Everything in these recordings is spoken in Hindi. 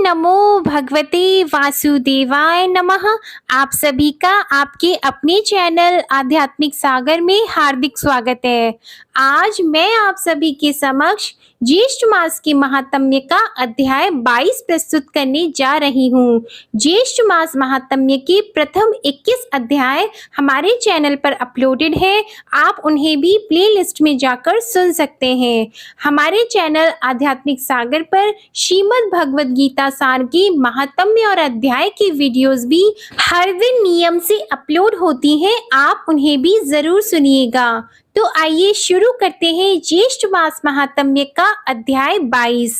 नमो भगवते वासुदेवाय नमः। आप सभी का आपके अपने चैनल आध्यात्मिक सागर में हार्दिक स्वागत है। आज मैं आप सभी के समक्ष ज्येष्ठ मास के महात्म्य का अध्याय 22 प्रस्तुत करने जा रही हूँ। ज्येष्ठ मास महात्म्य के प्रथम 21 अध्याय हमारे चैनल पर अपलोडेड है, आप उन्हें भी प्लेलिस्ट में जाकर सुन सकते हैं। हमारे चैनल आध्यात्मिक सागर पर श्रीमद् भगवद गीता सार के महात्म्य और अध्याय की वीडियोस भी हर दिन नियम से अपलोड होती हैं, आप उन्हें भी जरूर सुनिएगा। तो आइए शुरू करते हैं ज्येष्ठ मास महात्म्य का अध्याय 22।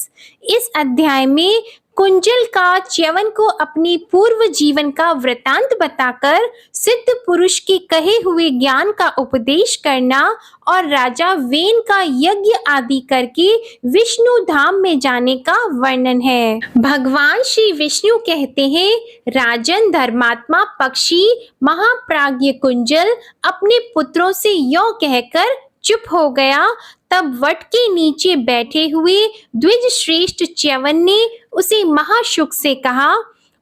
इस अध्याय में कुंजल का च्यवन को अपने पूर्व जीवन का वृतांत बताकर सिद्ध पुरुष के कहे हुए ज्ञान का उपदेश करना और राजा वेन का यज्ञ आदि करके विष्णु धाम में जाने का वर्णन है। भगवान श्री विष्णु कहते हैं, राजन धर्मात्मा पक्षी महाप्राज्ञ कुंजल अपने पुत्रों से यों कहकर चुप हो गया। तब वट के नीचे बैठे हुए द्विज श्रेष्ठ च्यवन ने उसे महाशुक से कहा,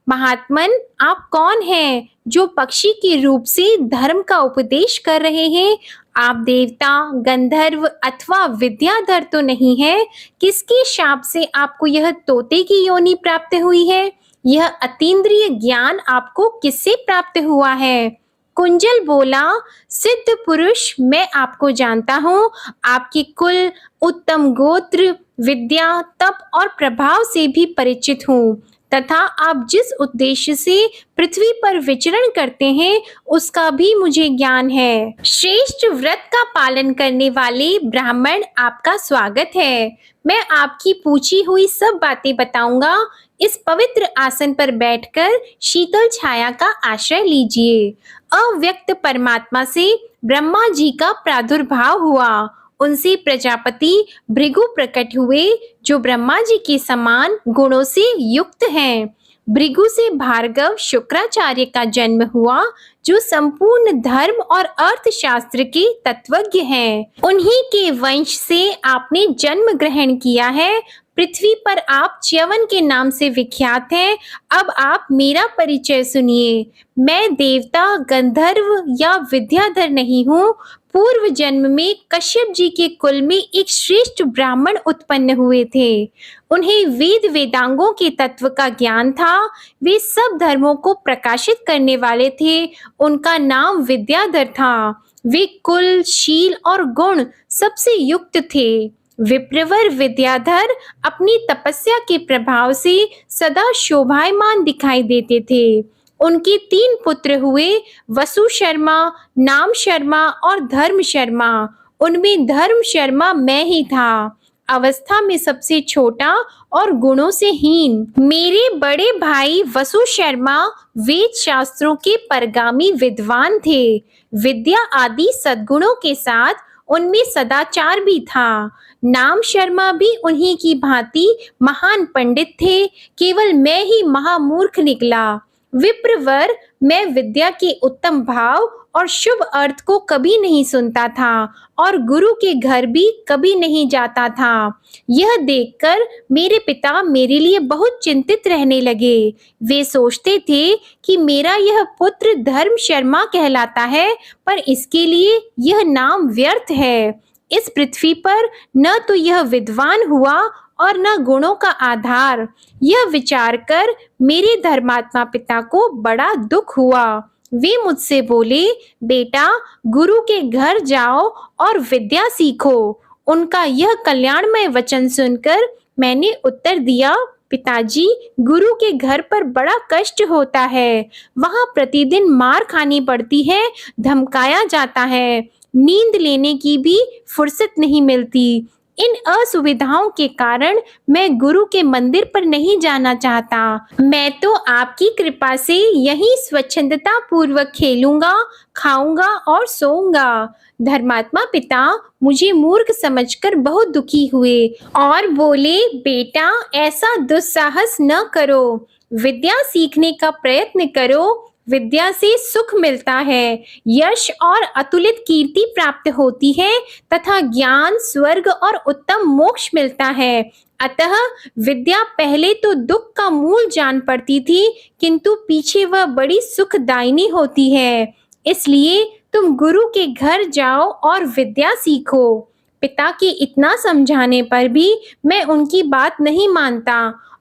महात्मन आप कौन हैं जो पक्षी के रूप से धर्म का उपदेश कर रहे हैं? आप देवता, गंधर्व अथवा विद्याधर तो नहीं है। किसके शाप से आपको यह तोते की योनि प्राप्त हुई है? यह अतीन्द्रिय ज्ञान आपको किससे प्राप्त हुआ है? कुंजल बोला, सिद्ध पुरुष मैं आपको जानता हूँ। आपके कुल, उत्तम गोत्र, विद्या, तप और प्रभाव से भी परिचित हूँ तथा आप जिस उद्देश्य से पृथ्वी पर विचरण करते हैं उसका भी मुझे ज्ञान है। श्रेष्ठ व्रत का पालन करने वाले ब्राह्मण आपका स्वागत है। मैं आपकी पूछी हुई सब बातें बताऊंगा। इस पवित्र आसन पर बैठकर शीतल छाया का आश्रय लीजिए। अव्यक्त परमात्मा से ब्रह्मा जी का प्रादुर्भाव हुआ। उनसे प्रजापति भृगु प्रकट हुए जो ब्रह्मा जी के समान गुणों से युक्त हैं। भृगु से भार्गव शुक्राचार्य का जन्म हुआ जो संपूर्ण धर्म और अर्थशास्त्र के तत्वज्ञ हैं। उन्हीं के वंश से आपने जन्म ग्रहण किया है। पृथ्वी पर आप च्यवन के नाम से विख्यात हैं। अब आप मेरा परिचय सुनिए। मैं देवता, गंधर्व या विद्याधर नहीं हूँ। पूर्व जन्म में कश्यप जी के कुल में एक श्रेष्ठ ब्राह्मण उत्पन्न हुए थे। उन्हें वेद वेदांगों के तत्व का ज्ञान था। वे सब धर्मों को प्रकाशित करने वाले थे। उनका नाम विद्याधर था। वे कुल, शील और गुण सबसे युक्त थे। विप्रवर विद्याधर अपनी तपस्या के प्रभाव से सदा शोभायमान दिखाई देते थे। उनके 3 पुत्र हुए, वसु शर्मा, नाम शर्मा और धर्म शर्मा। उनमें धर्म शर्मा मैं ही था, अवस्था में सबसे छोटा और गुणों से हीन। मेरे बड़े भाई वसु शर्मा वेद शास्त्रों के परगामी विद्वान थे। विद्या आदि सद्गुणों के साथ उनमें सदाचार भी था। नाम शर्मा भी उन्हीं की भांति महान पंडित थे। केवल मैं ही महामूर्ख निकला। विप्रवर मैं विद्या के उत्तम भाव और शुभ अर्थ को कभी नहीं सुनता था और गुरु के घर भी कभी नहीं जाता था। यह देखकर मेरे पिता मेरे लिए बहुत चिंतित रहने लगे। वे सोचते थे कि मेरा यह पुत्र धर्म शर्मा कहलाता है, पर इसके लिए यह नाम व्यर्थ है। इस पृथ्वी पर न तो यह विद्वान हुआ और न गुणों का आधार। यह विचार कर मेरे धर्मात्मा पिता को बड़ा दुख हुआ। वे मुझसे बोले, बेटा गुरु के घर जाओ और विद्या सीखो। उनका यह कल्याणमय वचन सुनकर मैंने उत्तर दिया, पिताजी गुरु के घर पर बड़ा कष्ट होता है। वहाँ प्रतिदिन मार खानी पड़ती है, धमकाया जाता है, नींद लेने की भी फुर्सत नहीं मिलती। इन असुविधाओं के कारण मैं गुरु के मंदिर पर नहीं जाना चाहता। मैं तो आपकी कृपा से यहीं स्वच्छंदता पूर्वक खेलूंगा, खाऊंगा और सोऊंगा। धर्मात्मा पिता मुझे मूर्ख समझकर बहुत दुखी हुए और बोले, बेटा ऐसा दुस्साहस न करो, विद्या सीखने का प्रयत्न करो। विद्या से सुख मिलता है, यश और अतुलित कीर्ति प्राप्त होती है तथा ज्ञान, स्वर्ग और उत्तम मोक्ष मिलता है। अतः विद्या पहले तो दुख का मूल जान पड़ती थी, किंतु पीछे वह बड़ी सुखदायिनी होती है। इसलिए तुम गुरु के घर जाओ और विद्या सीखो। पिता के इतना समझाने पर भी मैं उनकी बात नहीं मानता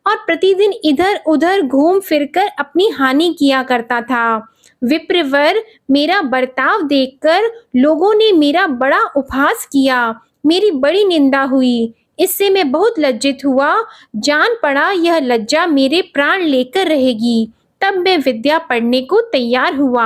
और प्रतिदिन इधर-उधर घूम फिरकर अपनी हानि किया करता था। विप्रवर, मेरा बर्ताव देखकर लोगों ने मेरा बड़ा उपहास किया, मेरी बड़ी निंदा हुई। इससे मैं बहुत लज्जित हुआ, जान पड़ा यह लज्जा मेरे प्राण लेकर रहेगी। तब मैं विद्या पढ़ने को तैयार हुआ।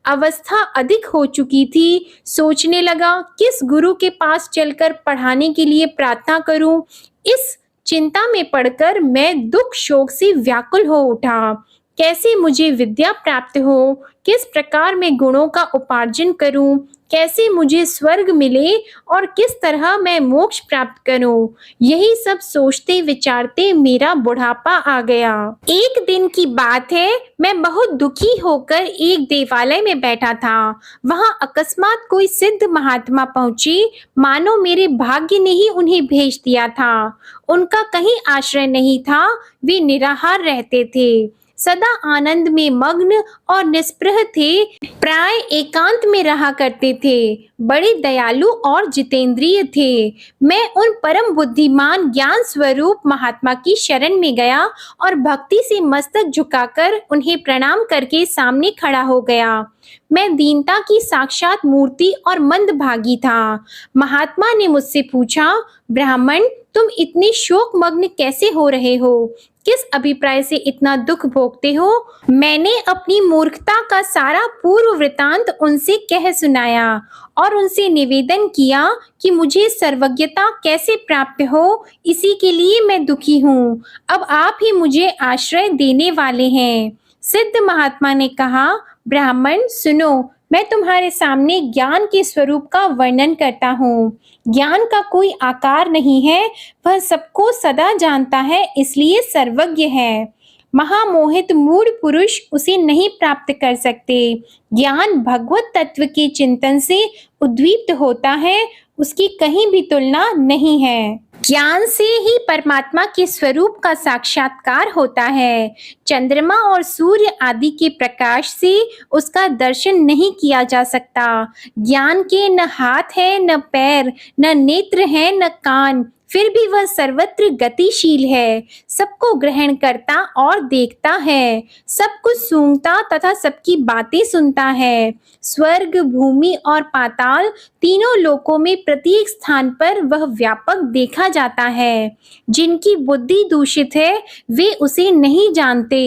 अवस्था अधिक हो चुकी थी, सोचने लगा किस गुरु के पास चलकर पढ़ाने के लिए प्रार्थना करूं। इस चिंता में पड़कर मैं दुख शोक से व्याकुल हो उठा। कैसे मुझे विद्या प्राप्त हो, किस प्रकार मैं गुणों का उपार्जन करूं, कैसे मुझे स्वर्ग मिले और किस तरह मैं मोक्ष प्राप्त करूं, यही सब सोचते विचारते मेरा बुढ़ापा आ गया। एक दिन की बात है, मैं बहुत दुखी होकर एक देवालय में बैठा था। वहां अकस्मात कोई सिद्ध महात्मा पहुंचे, मानो मेरे भाग्य ने ही उन्हें भेज दिया था। उनका कहीं आश्रय नहीं था, वे निराहार रहते थे, सदा आनंद में मग्न और निस्पृह थे, प्राय एकांत में रहा करते थे, बड़े दयालु और जितेंद्रिय थे। मैं उन परम बुद्धिमान ज्ञान स्वरूप महात्मा की शरण में गया और भक्ति से मस्तक झुकाकर उन्हें प्रणाम करके सामने खड़ा हो गया। मैं दीनता की साक्षात मूर्ति और मंदभागी था। महात्मा ने मुझसे पूछा, ब्राह्मण, तुम इतने शोकमग्न कैसे हो रहे हो? किस अभिप्राय से इतना दुख भोगते हो? मैंने अपनी मूर्खता का सारा पूर्व वृतांत उनसे कह सुनाया और उनसे निवेदन किया कि मुझे सर्वज्ञता कैसे प्राप्त हो, इसी के लिए मैं दुखी हूँ। अब आप ही मुझे आश्रय देने वाले हैं। सिद्ध महात्मा ने कहा, ब्राह्मण सुनो, मैं तुम्हारे सामने ज्ञान के स्वरूप का वर्णन करता हूँ। ज्ञान का कोई आकार नहीं है, वह सबको सदा जानता है, इसलिए सर्वज्ञ है। महामोहित मूढ़ पुरुष उसे नहीं प्राप्त कर सकते। ज्ञान भगवत तत्व के चिंतन से उद्दीप्त होता है, उसकी कहीं भी तुलना नहीं है। ज्ञान से ही परमात्मा के स्वरूप का साक्षात्कार होता है। चंद्रमा और सूर्य आदि के प्रकाश से उसका दर्शन नहीं किया जा सकता। ज्ञान के न हाथ है, न पैर, न नेत्र है, न कान, फिर भी वह सर्वत्र गतिशील है, सबको ग्रहण करता और देखता है, सब कुछ सूंघता तथा सबकी बातें सुनता है। स्वर्ग, भूमि और पाताल तीनों लोकों में प्रत्येक स्थान पर वह व्यापक देखा जाता है। जिनकी बुद्धि दूषित है, वे उसे नहीं जानते।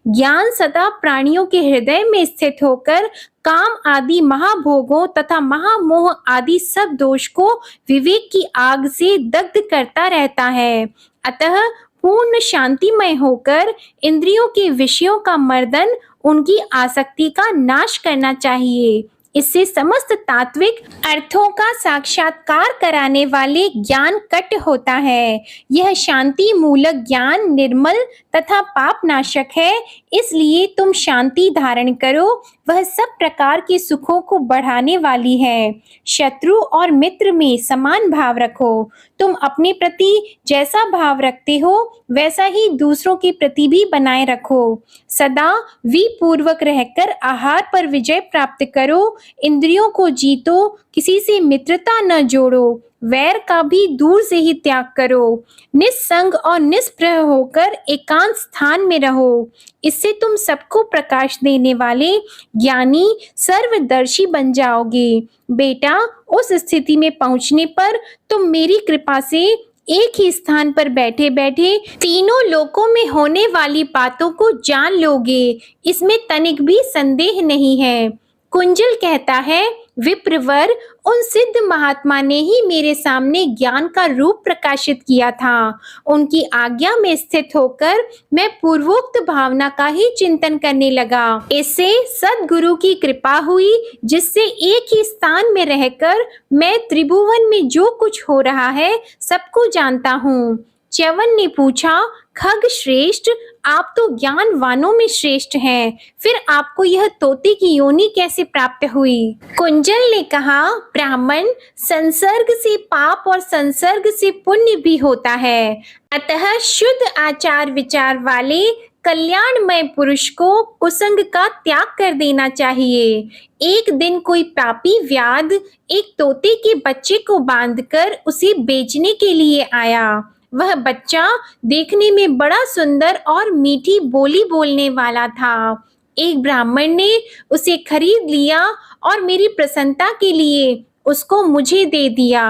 ज्ञान सदा प्राणियों के हृदय में स्थित होकर काम आदि महाभोगों तथा महामोह आदि सब दोष को विवेक की आग से दग्ध करता रहता है। अतः पूर्ण शांतिमय होकर इंद्रियों के विषयों का मर्दन, उनकी आसक्ति का नाश करना चाहिए। इससे समस्त तात्विक अर्थों का साक्षात्कार कराने वाले ज्ञान कट होता है। यह शांति मूलक ज्ञान निर्मल तथा पाप नाशक है, इसलिए तुम शांति धारण करो, वह सब प्रकार के सुखों को बढ़ाने वाली है। शत्रु और मित्र में समान भाव रखो। तुम अपने प्रति जैसा भाव रखते हो, वैसा ही दूसरों के प्रति भी बनाए रखो। सदा विपूर्वक रहकर आहार पर विजय प्राप्त करो। इंद्रियों को जीतो, किसी से मित्रता न जोड़ो, वैर का भी दूर से ही त्याग करो। निस्संग और निस्पृह होकर एकांत स्थान में रहो। इससे तुम सबको प्रकाश देने वाले ज्ञानी सर्वदर्शी बन जाओगे। बेटा, उस स्थिति में पहुंचने पर तुम मेरी कृपा से एक ही स्थान पर बैठे बैठे तीनों लोकों में होने वाली बातों को जान लोगे, इसमें तनिक भी संदेह नहीं है। कुंजल कहता है, विप्रवर, उन सिद्ध महात्मा ने ही मेरे सामने ज्ञान का रूप प्रकाशित किया था। उनकी आज्ञा में स्थित होकर मैं पूर्वोक्त भावना का ही चिंतन करने लगा। इससे सद्गुरु की कृपा हुई, जिससे एक ही स्थान में रहकर मैं त्रिभुवन में जो कुछ हो रहा है सबको जानता हूँ। च्यवन ने पूछा, खग श्रेष्ठ, आप तो ज्ञानवानों में श्रेष्ठ हैं, फिर आपको यह तोते की योनि कैसे प्राप्त हुई? कुंजल ने कहा, ब्राह्मण, संसर्ग से पाप और संसर्ग से पुण्य भी होता है, अतः शुद्ध आचार विचार वाले कल्याणमय पुरुष को कुसंग का त्याग कर देना चाहिए। एक दिन कोई पापी व्याध एक तोते के बच्चे को बांधकर उसे बेचने के लिए आया। वह बच्चा देखने में बड़ा सुंदर और मीठी बोली बोलने वाला था। एक ब्राह्मण ने उसे खरीद लिया और मेरी प्रसन्नता के लिए उसको मुझे दे दिया।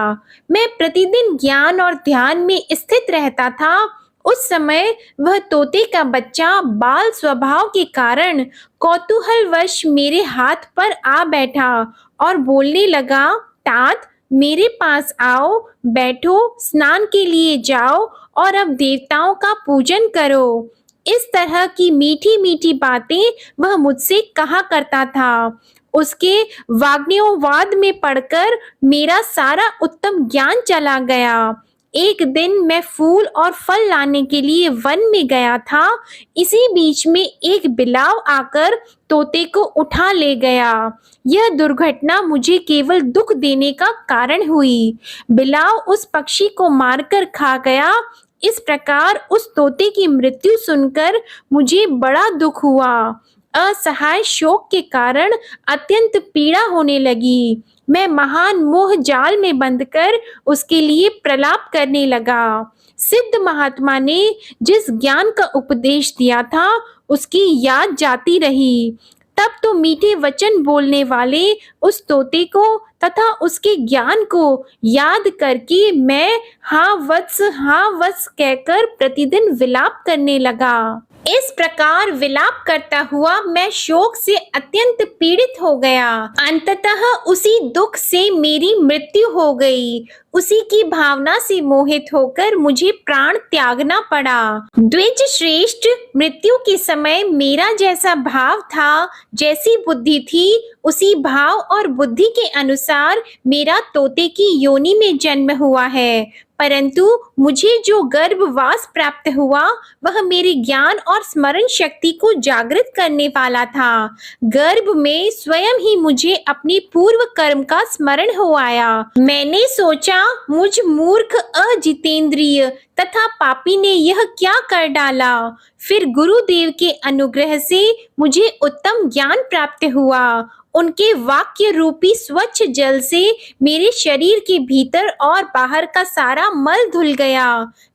मैं प्रतिदिन ज्ञान और ध्यान में स्थित रहता था। उस समय वह तोते का बच्चा बाल स्वभाव के कारण कौतूहलवश मेरे हाथ पर आ बैठा और बोलने लगा, तात, मेरे पास आओ, बैठो, स्नान के लिए जाओ और अब देवताओं का पूजन करो। इस तरह की मीठी मीठी बातें वह मुझसे कहा करता था। उसके वाग्देववाद में पढ़कर मेरा सारा उत्तम ज्ञान चला गया। एक दिन मैं फूल और फल लाने के लिए वन में गया था। इसी बीच में एक बिलाव आकर तोते को उठा ले गया। यह दुर्घटना मुझे केवल दुख देने का कारण हुई। बिलाव उस पक्षी को मारकर खा गया। इस प्रकार उस तोते की मृत्यु सुनकर मुझे बड़ा दुख हुआ। असहाय शोक के कारण अत्यंत पीड़ा होने लगी। मैं महान मोह जाल में बंधकर उसके लिए प्रलाप करने लगा। सिद्ध महात्मा ने जिस ज्ञान का उपदेश दिया था उसकी याद जाती रही। तब तो मीठे वचन बोलने वाले उस तोते को तथा उसके ज्ञान को याद करके मैं हाँ वत्स कहकर प्रतिदिन विलाप करने लगा। इस प्रकार विलाप करता हुआ मैं शोक से अत्यंत पीड़ित हो गया। अंततः उसी दुख से मेरी मृत्यु हो गई। उसी की भावना से मोहित होकर मुझे प्राण त्यागना पड़ा। द्विज श्रेष्ठ, मृत्यु के समय मेरा जैसा भाव था, जैसी बुद्धि थी, उसी भाव और बुद्धि के अनुसार मेरा तोते की योनि में जन्म हुआ है। परंतु मुझे जो गर्भवास प्राप्त हुआ वह मेरे ज्ञान और स्मरण शक्ति को जागृत करने वाला था। गर्भ में स्वयं ही मुझे अपनी पूर्व कर्म का स्मरण हो आया। मैंने सोचा, मुझ मूर्ख अजितेंद्रिय तथा पापी ने यह क्या कर डाला। फिर गुरुदेव के अनुग्रह से मुझे उत्तम ज्ञान प्राप्त हुआ। उनके वाक्य रूपी स्वच्छ जल से मेरे शरीर के भीतर और बाहर का सारा मल धुल गया।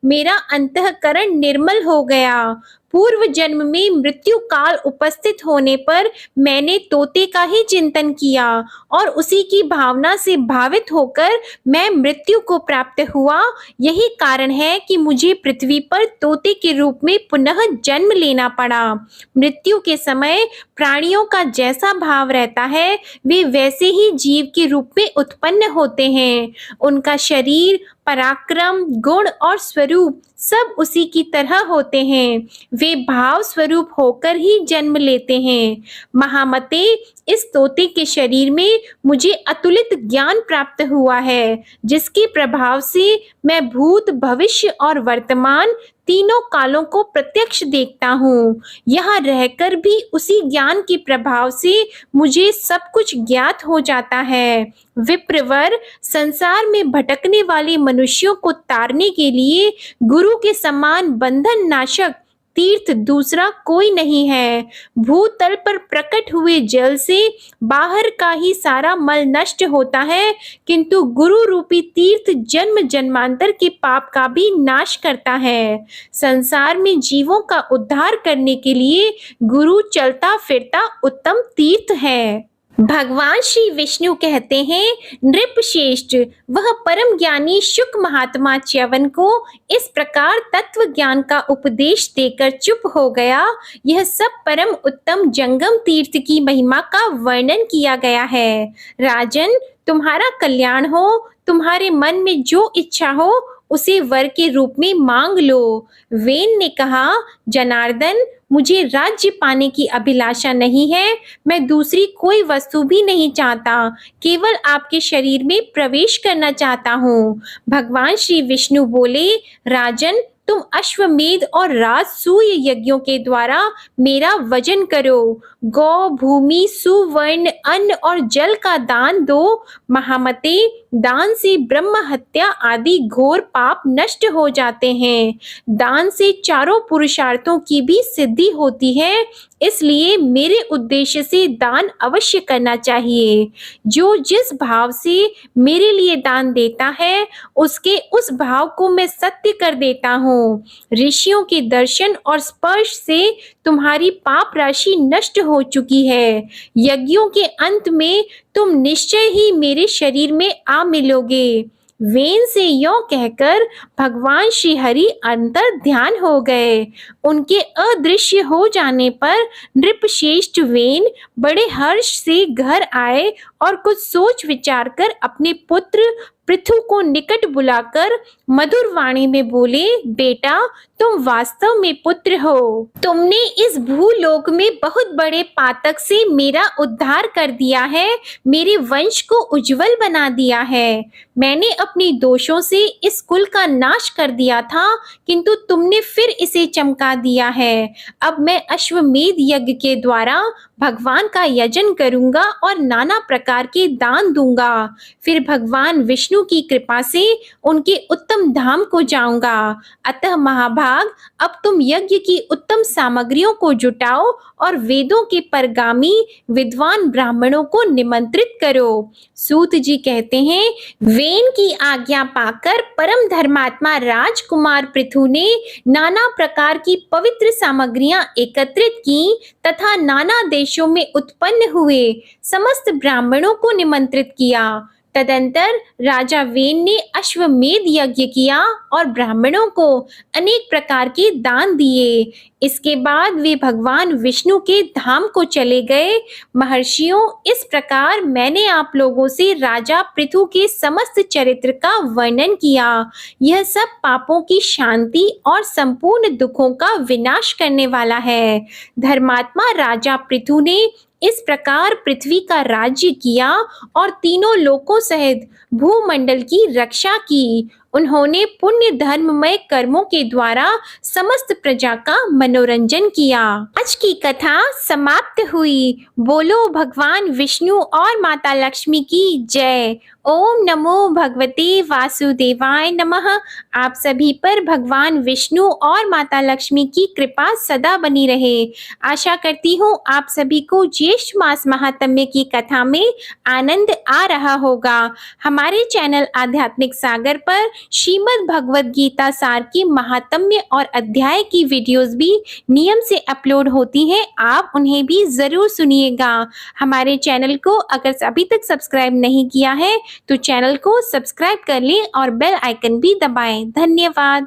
मेरा अंतःकरण निर्मल हो गया। पूर्व जन्म में मृत्यु काल उपस्थित होने पर मैंने तोते का ही चिंतन किया और उसी की भावना से भावित होकर मैं मृत्यु को प्राप्त हुआ। यही कारण है कि मुझे पृथ्वी पर तोते के रूप में पुनः जन्म लेना पड़ा। मृत्यु के समय प्राणियों का जैसा भाव रहता है वे वैसे ही जीव के रूप में उत्पन्न होते हैं। उनका शरीर, पराक्रम, गुण और स्वरूप सब उसी की तरह होते हैं। वे भाव स्वरूप होकर ही जन्म लेते हैं। महामते, इस तोते के शरीर में मुझे अतुलित ज्ञान प्राप्त हुआ है, जिसके प्रभाव से मैं भूत, भविष्य और वर्तमान तीनों कालों को प्रत्यक्ष देखता हूँ। यहाँ रहकर भी उसी ज्ञान के प्रभाव से मुझे सब कुछ ज्ञात हो जाता है। विप्रवर, संसार में भटकने वाले मनुष्यों को तारने के लिए गुरु के समान बंधन नाशक तीर्थ दूसरा कोई नहीं है। भूतल पर प्रकट हुए जल से बाहर का ही सारा मल नष्ट होता है, किंतु गुरु रूपी तीर्थ जन्म जन्मांतर के पाप का भी नाश करता है। संसार में जीवों का उद्धार करने के लिए गुरु चलता फिरता उत्तम तीर्थ है। भगवान श्री विष्णु कहते हैं, नृपश्रेष्ठ, वह परम ज्ञानी शुक महात्मा च्यवन को इस प्रकार तत्व ज्ञान का उपदेश देकर चुप हो गया। यह सब परम उत्तम जंगम तीर्थ की महिमा का वर्णन किया गया है। राजन, तुम्हारा कल्याण हो। तुम्हारे मन में जो इच्छा हो उसे वर के रूप में मांग लो। वेन ने कहा, जनार्दन, मुझे राज्य पाने की अभिलाषा नहीं है। मैं दूसरी कोई वस्तु भी नहीं चाहता, केवल आपके शरीर में प्रवेश करना चाहता हूँ। भगवान श्री विष्णु बोले, राजन, तुम अश्वमेध और राजसूय यज्ञों के द्वारा मेरा वजन करो। गौ, भूमि, सुवर्ण, अन्न और जल का दान दो। महामते, दान से ब्रह्म हत्या आदि घोर पाप नष्ट हो जाते हैं। दान से चारों पुरुषार्थों की भी सिद्धि होती है, इसलिए मेरे उद्देश्य से दान अवश्य करना चाहिए। जो जिस भाव से मेरे लिए दान देता है, उसके उस भाव को मैं सत्य कर देता हूँ। ऋषियों के दर्शन और स्पर्श से तुम्हारी पाप राशि नष्ट हो चुकी है। यज्ञों के अंत में तुम निश्चय ही मेरे शरीर में आ मिलोगे। वेन से यों कहकर भगवान श्री हरि अंतर ध्यान हो गए। उनके अदृश्य हो जाने पर नृपश्रेष्ठ वेन बड़े हर्ष से घर आए और कुछ सोच विचार कर अपने पुत्र पृथु को निकट बुलाकर मधुर वाणी में बोले, बेटा, तुम वास्तव में पुत्र हो। तुमने इस भूलोक में बहुत बड़े पातक से मेरा उद्धार कर दिया है, मेरे वंश को उज्जवल बना दिया है। मैंने अपने दोषों से इस कुल का नाश कर दिया था, किंतु तुमने फिर इसे चमका दिया है। अब मैं अश्वमेध यज्ञ के द्वारा भगवान का यजन करूंगा और नाना प्रकार के दान दूंगा। फिर भगवान विष्णु की कृपा से उनके उत्तम धाम को जाऊंगा। अतः महाभाग, अब तुम यज्ञ की उत्तम सामग्रियों को जुटाओ और वेदों के परगामी विद्वान ब्राह्मणों को निमंत्रित करो। सूत जी कहते हैं, वेन की आज्ञा पाकर परम धर्मात्मा राजकुमार पृथु ने नाना प्रकार की पवित्र सामग्रियां एकत्रित की तथा नाना देशों में उत्पन्न हुए समस्त ब्राह्मणों को निमंत्रित किया। तदंतर राजा वेन ने अश्वमेध यज्ञ किया और ब्राह्मणों को अनेक प्रकार के दान दिए। इसके बाद वे भगवान विष्णु के धाम को चले गए। महर्षियों, इस प्रकार मैंने आप लोगों से राजा पृथु के समस्त चरित्र का वर्णन किया। यह सब पापों की शांति और संपूर्ण दुखों का विनाश करने वाला है। धर्मात्मा राजा पृथु ने इस प्रकार पृथ्वी का राज्य किया और तीनों लोकों सहित भूमंडल की रक्षा की। उन्होंने पुण्य धर्ममय कर्मों के द्वारा समस्त प्रजा का मनोरंजन किया। आज की कथा समाप्त हुई। बोलो भगवान विष्णु और माता लक्ष्मी की जय। ओम नमो भगवते वासुदेवाय नमः। आप सभी पर भगवान विष्णु और माता लक्ष्मी की कृपा सदा बनी रहे। आशा करती हूँ आप सभी को ज्येष्ठ मास महात्म्य की कथा में आनंद आ रहा होगा। हमारे चैनल आध्यात्मिक सागर पर श्रीमद् भगवद गीता सार की महात्म्य और अध्याय की वीडियोस भी नियम से अपलोड होती हैं, आप उन्हें भी जरूर सुनिएगा। हमारे चैनल को अगर अभी तक सब्सक्राइब नहीं किया है तो चैनल को सब्सक्राइब कर लें और बेल आइकन भी दबाएं। धन्यवाद।